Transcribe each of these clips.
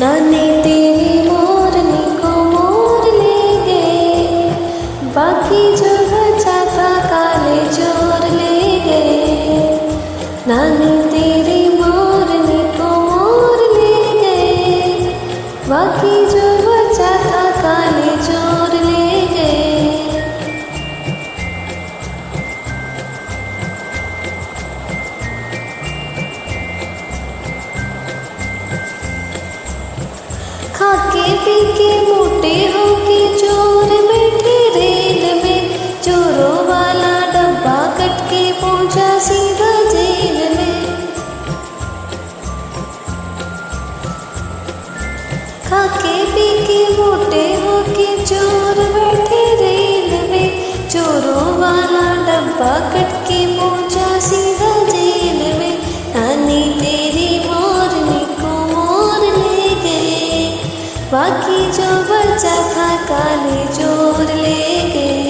नानी तेरी मोरनी को मोर ले गए, बाकी जो बचा था काले चोर ले गए। नानी तेरी मोरनी को मोर ले गए, बाकी जो बचा था काले चोर ले गए। खाके पी के मोटे होके चोर बैठे रेल में, चोरों वाला डब्बा कट के पहुंचा सीधा जेल में। खाके पी के मोटे होके चोर बैठे रेल में, चोरों वाला डब्बा कट के पहुंचा सीधा जेल में। नानी तेरी मोरनी को मोर ले गए, बाकी जो बचा था काले चोर ले गए।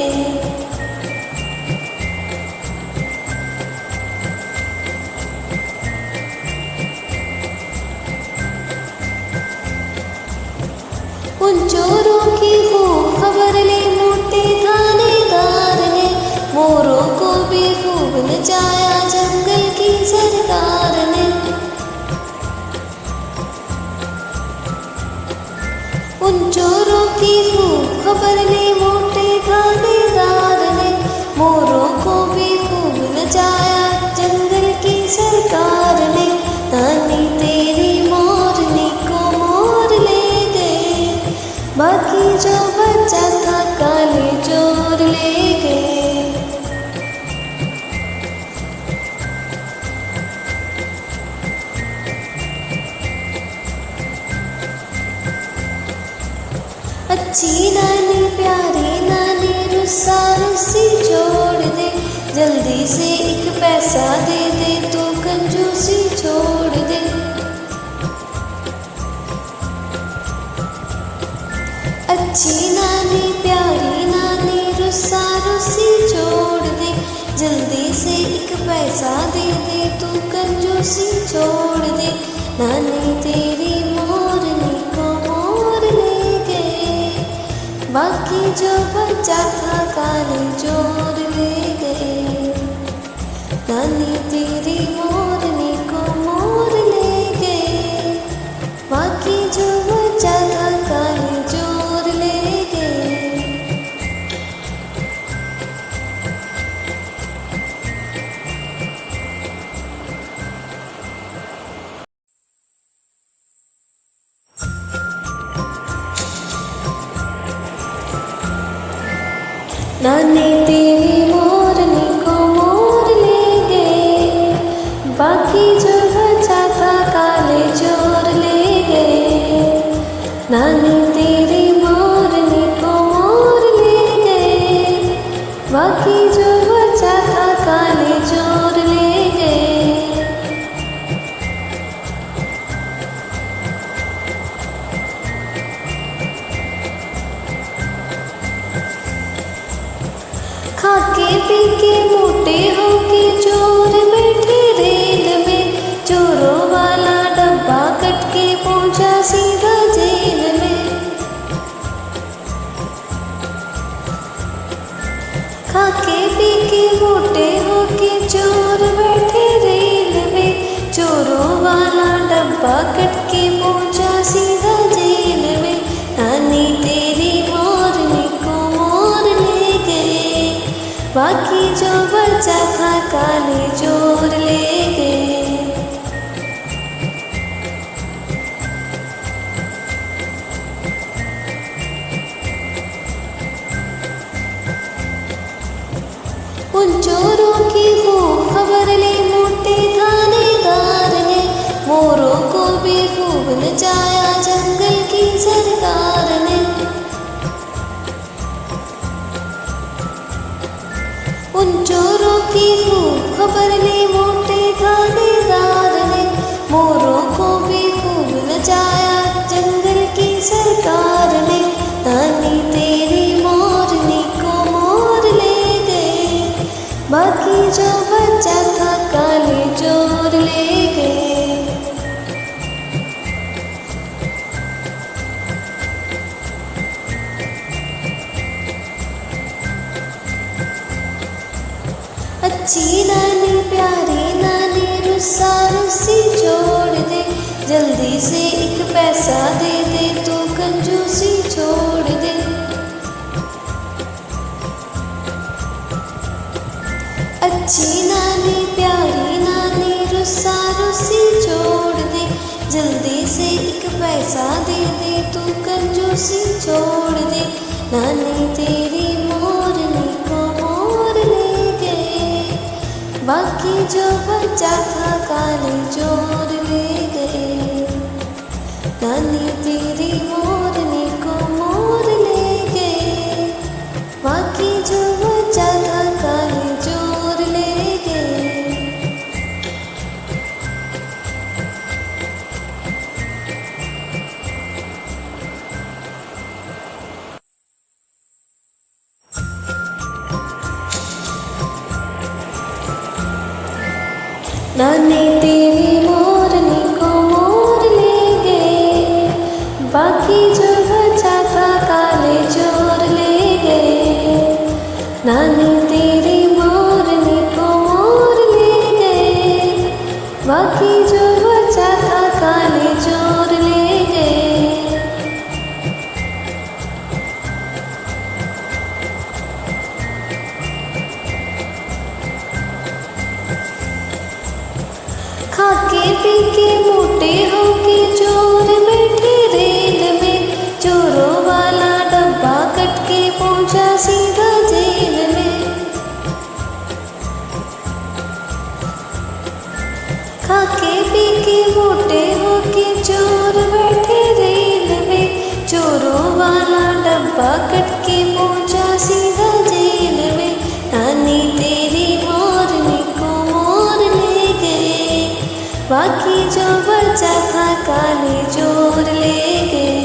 उन चोरों की खूब खबर ले मोटे थानेदार ने, मोरों को भी खूब नचाया जंगल की सरकार ने। उन चोरों की खूब खबर ले मोटे थानेदार ने, मोरों को भी खूब नचाया जंगल की सरकार ने। नानी तेरी मोरनी को मोर ले गए, बाकी जो बचा था काले चोर ले गए। अच्छी नानी प्यारी नानी रुस्सा रुस्सी छोड़ दे, जल्दी से एक पैसा दे दे तू कंजूसी छोड़ दे। अच्छी नानी प्यारी नानी रुस्सा रुस्सी छोड़ दे, जल्दी से एक पैसा दे दे तू कंजूसी छोड़ दे। नानी तेरी मोरनी को मोर ले गए, बाकी जो बचा था काले चोर ले गए। नानी तेरी मोरनी को मोर ले गए, बाकी जो बचा था काले चोर ले गए। नानी तेरी मोरनी को मोर ले गए, बाकी जो बचा था काले चोर ले गए। नानी तेरी मोरनी को मोर ले गए, बाकी जो बचा था काले चोर ले गए। खाके पी के मोटे होके चोर बैठे रेल में, चोरों वाला डब्बा कट के पहुंचा सीधा जेल में। खाके पी के मोटे होके चोर बैठे रेल में, चोरों वाला डब्बा कट के पहुंचा सीधा जेल में। नानी तेरी मोरनी को मोर ले गए, बाकी जो बचा था काले चोर ले गए। उन चोरों की खूब खबर ले मोटे थानेदार ने, मोरों को भी खूब नचाया जंगल की सरकार ने। उन चोरों की खूब खबर ले मोटे थानेदार ने, मोरों को भी खूब नचाया जंगल की सरकार ने। नानी तेरी मोरनी को मोर ले गए, बाकी जो बचा था काले चोर ले गए। अच्छी नानी प्यारी नानी रुस्सा रुस्सी छोड़ दे, जल्दी से एक पैसा दे दे तू कंजूसी छोड़ दे। अच्छी नानी प्यारी नानी रुस्सा रुस्सी छोड़ दे, जल्दी से एक पैसा दे दे तू कंजूसी छोड़ दे। नानी तेरी मोरनी को मोर ले गए, बाकी जो बचा था काले चोर ले गए। नानी तेरी मोरनी को मोर ले गए, बाकी जो बचा था काले चोर ले गए। नानी तेरी मोरनी को मोर ले गए, बाकी जो बचा था काले चोर ले गए। नानी तेरी मोरनी को मोर ले गए, बाकी जो बचा था काले चोर ले गए। खाके पी के मोटे होके चोर बैठे रेल में, चोरों वाला डब्बा कट के पहुंचा सीधा जेल में। खाके पी के मोटे होके चोर बैठे रेल में, चोरों वाला डब्बा कट के पहुंचा सीधा जेल में। नानी तेरी मोरनी को मोर ले गए, बाकी जो बचा था काले चोर ले गए।